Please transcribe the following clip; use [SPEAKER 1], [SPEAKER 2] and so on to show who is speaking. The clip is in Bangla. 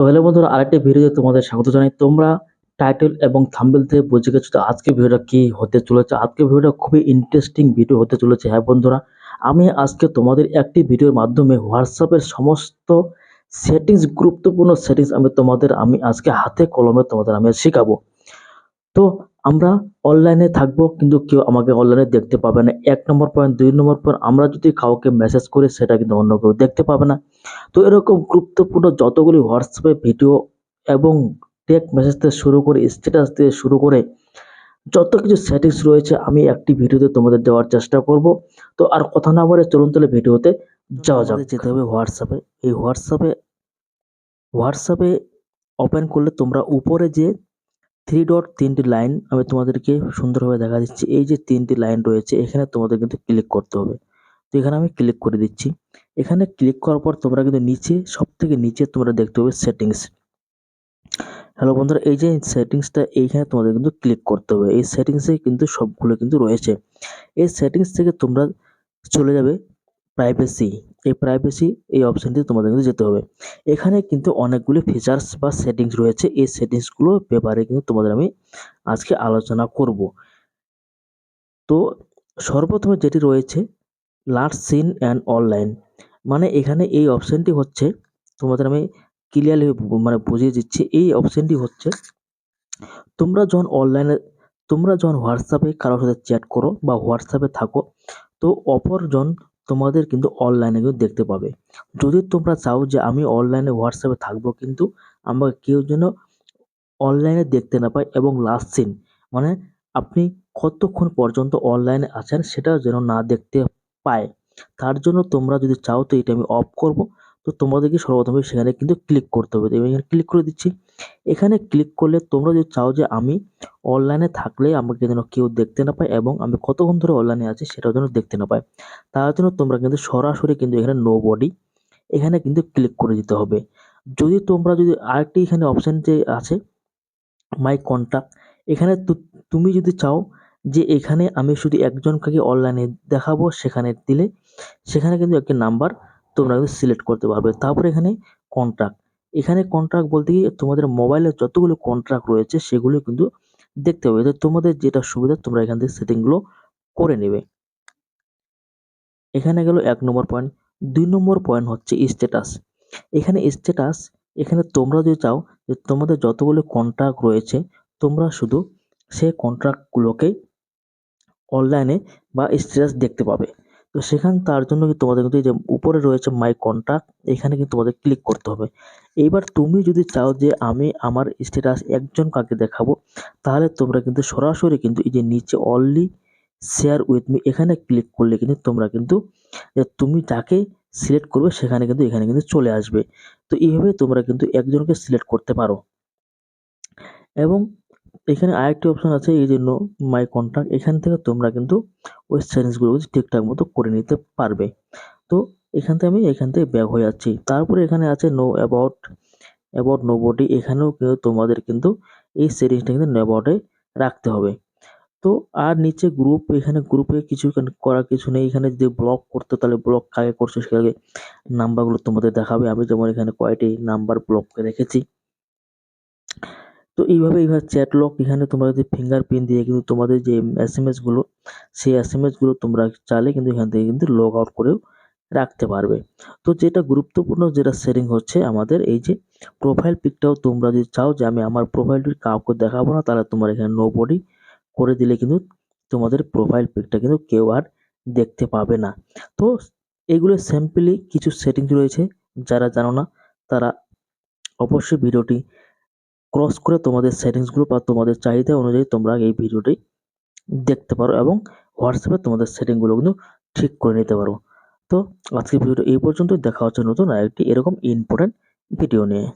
[SPEAKER 1] তো হ্যালো বন্ধুরা, আরেকটা ভিডিওতে তোমাদের স্বাগত জানাই। তোমরা টাইটেল এবং থাম্বনেল থেকে বুঝে গেছো তো আজকে ভিডিওটা কি হতে চলেছে। আজকে ভিডিওটা খুবই ইন্টারেস্টিং ভিডিও হতে চলেছে। হ্যাঁ বন্ধুরা, আমি আজকে তোমাদের একটি ভিডিওর মাধ্যমে হোয়াটসঅ্যাপের সমস্ত সেটিংস, গুরুত্বপূর্ণ সেটিংস আমি আজকে হাতে কলমে তোমাদের আমি শেখাবো। তো আমরা অনলাইনে থাকবো কিন্তু কেউ আমাকে অনলাইনে দেখতে পাবে না। ১ নম্বর পয়েন্ট। ২ নম্বর পয়েন্ট, আমরা যদি কাউকে মেসেজ করি সেটা কিন্তু অন্য কেউ দেখতে পাবে না। তো এরকম গুরুত্বপূর্ণ যতগুলি হোয়াটসঅ্যাপে ভিডিও এবং টেক্সট মেসেজ থেকে শুরু করে স্ট্যাটাস থেকে শুরু করে যত কিছু সেটিংস রয়েছে আমি একটি ভিডিওতে তোমাদের দেওয়ার চেষ্টা করব। তো আর কথা না বলে চলুন তাহলে ভিডিওতে যাওয়া যাক। যেতে হবে হোয়াটসঅ্যাপে। এই হোয়াটসঅ্যাপে ওপেন করলে তোমরা উপরে যে 3 ডট 3টি লাইন আমি তোমাদেরকে সুন্দরভাবে দেখা দিচ্ছি। এই যে 3টি লাইন রয়েছে এখানে তোমাদের কিন্তু ক্লিক করতে হবে। তো এখানে আমি ক্লিক করে দিচ্ছি। এখানে ক্লিক করার পর তোমরা কিন্তু নিচে, সবথেকে নিচে তোমরা দেখতে পাবে সেটিংস। হ্যালো বন্ধুরা, এই যে সেটিংসটা এইখানে তোমাদের কিন্তু ক্লিক করতে হবে। এই সেটিংসে কিন্তু সবগুলো কিন্তু রয়েছে। এই সেটিংস থেকে তোমরা চলে যাবে প্রাইভেসি। এই অপশনটি তোমাদের কিন্তু যেতে হবে। এখানে কিন্তু অনেকগুলি ফিচার্স বা সেটিংস রয়েছে। এই সেটিংসগুলোর ব্যাপারে কিন্তু তোমাদের আমি আজকে আলোচনা করব। তো সর্বপ্রথমে যেটি রয়েছে লাস্ট সিন অ্যান্ড অনলাইন, মানে এখানে এই অপশনটি হচ্ছে, তোমাদের আমি ক্লিয়ারলি মানে বুঝিয়ে দিচ্ছি। এই অপশনটি হচ্ছে তোমরা যখন অনলাইনে, তোমরা যখন হোয়াটসঅ্যাপে কারোর সাথে চ্যাট করো বা হোয়াটসঅ্যাপে থাকো, তো অপরজন তোমাদের কিন্তু অনলাইনে কিন্তু দেখতে পাবে। যদি তোমরা চাও যে আমি অনলাইনে হোয়াটসঅ্যাপে থাকবো কিন্তু আমাকে কেউ যেন অনলাইনে দেখতে না পায়, এবং লাস্ট সিন মানে আপনি কতক্ষণ পর্যন্ত অনলাইনে আছেন সেটাও যেন না দেখতে পায়, তার জন্য তোমরা যদি চাও তো এটা আমি অফ করব। তো তোমাদেরকে সর্বপ্রথমে সেখানে কিন্তু ক্লিক করতে হবে। তো আমি এখানে ক্লিক করে দিচ্ছি। এখানে ক্লিক করলে তোমরা যদি চাও যে আমি অনলাইনে থাকলে আমাকে যেন কেউ দেখতে না পায় এবং আমি কতক্ষণ ধরে অনলাইনে আছি সেটাও যেন দেখতে না পায়, তার জন্য তোমরা কিন্তু সরাসরি কিন্তু এখানে নো বডি এখানে কিন্তু ক্লিক করে দিতে হবে। যদি তোমরা যদি আরেকটি এখানে অপশন যে আছে মাই কন্টাক্ট, এখানে তুমি যদি চাও যে এখানে আমি শুধু একজনকে অনলাইনে দেখাবো, সেখানে দিলে সেখানে কিন্তু একটি নাম্বার তোমরা কিন্তু সিলেক্ট করতে পারবে। তারপরে এখানে কন্ট্রাক্ট, এখানে কন্ট্রাক্ট বলতে কি তোমাদের মোবাইলে যতগুলো কন্ট্রাক্ট রয়েছে সেগুলো কিন্তু দেখতে হবে। তো তোমাদের যেটা সুবিধা তোমরা এখান থেকে সেটিংগুলো করে নেবে। এখানে গেল ১ নম্বর পয়েন্ট। ২ নম্বর পয়েন্ট হচ্ছে স্ট্যাটাস। স্ট্যাটাস, এখানে তোমরা যদি চাও যে তোমাদের যতগুলো কন্ট্রাক্ট রয়েছে তোমরা শুধু সেই কন্ট্রাক্টগুলোকেই অনলাইনে বা স্ট্যাটাস দেখতে পাবে। তো তার জন্য কিন্তু তোমাদের কিন্তু এই যে উপরে রয়েছে মাই কন্ট্রাক্ট, এখানে কিন্তু তোমাদের ক্লিক করতে হবে। এইবার তুমি যদি চাও যে আমি আমার স্ট্যাটাস একজন কাকে দেখাবো, তাহলে তোমরা কিন্তু সরাসরি কিন্তু এই যে নিচে অনলি শেয়ার উইথ মি এখানে ক্লিক করলে কিন্তু তোমরা কিন্তু তুমি যাকে সিলেক্ট করবে সেখানে কিন্তু এখানে কিন্তু চলে আসবে। তো এইভাবে তোমরা কিন্তু একজনকে সিলেক্ট করতে পারো। এবং এখানে আরেকটি অপশন আছে, এই যে নো মাই কন্টাক্ট, এখান থেকে তোমরা কিন্তু ওই সেটিংসগুলো ঠিকঠাক মতো করে নিতে পারবে। তো এখান থেকে ব্যাক হয়ে যাচ্ছি। তারপরে এখানে আছে নো অ্যাবাউট নোবডি, এখানেও কিন্তু তোমাদের কিন্তু এই সেটিংসটা কিন্তু নো অ্যাবাউটে রাখতে হবে। তো আর নিচে গ্রুপ, এখানে গ্রুপে কিছু করার কিছু নেই। এখানে যদি ব্লক করতে তাহলে ব্লক কাকে করছো সেটাকে নাম্বারগুলো তোমাদের দেখাবে। আমি যেমন এখানে কয়টি নাম্বার ব্লক করে রেখেছি। তো এইভাবে চ্যাট লক, এখানে তোমরা যদি ফিঙ্গারপ্রিন্ট দিয়ে কিন্তু তোমাদের যে এসএমএস গুলো, সেই এসএমএস গুলো তোমরা চাইলে কিন্তু এখান থেকে কিন্তু লগ আউট করেও রাখতে পারবে। তো যেটা গুরুত্বপূর্ণ যেটা সেটিং হচ্ছে আমাদের এই যে প্রোফাইল পিকটাও তোমরা যদি চাও যে আমি আমার প্রোফাইল পিক কাউকে দেখাবো না, তাহলে তোমার এখানে নো বডি করে দিলে কিন্তু তোমাদের প্রোফাইল পিকটা কিন্তু কেউ আর দেখতে পাবে না। তো এগুলো সিম্পলি কিছু সেটিংস রয়েছে, যারা জানো না তারা অবশ্যই ভিডিওটি ক্রস করে তোমাদের সেটিংসগুলো বা তোমাদের চাহিদা অনুযায়ী তোমরা এই ভিডিওটি দেখতে পারো এবং হোয়াটসঅ্যাপে তোমাদের সেটিংগুলো কিন্তু ঠিক করে নিতে পারো। তো আজকের ভিডিওটা এই পর্যন্তই। দেখা হচ্ছে নতুন আরেকটি এরকম ইম্পর্টেন্ট ভিডিও নিয়ে।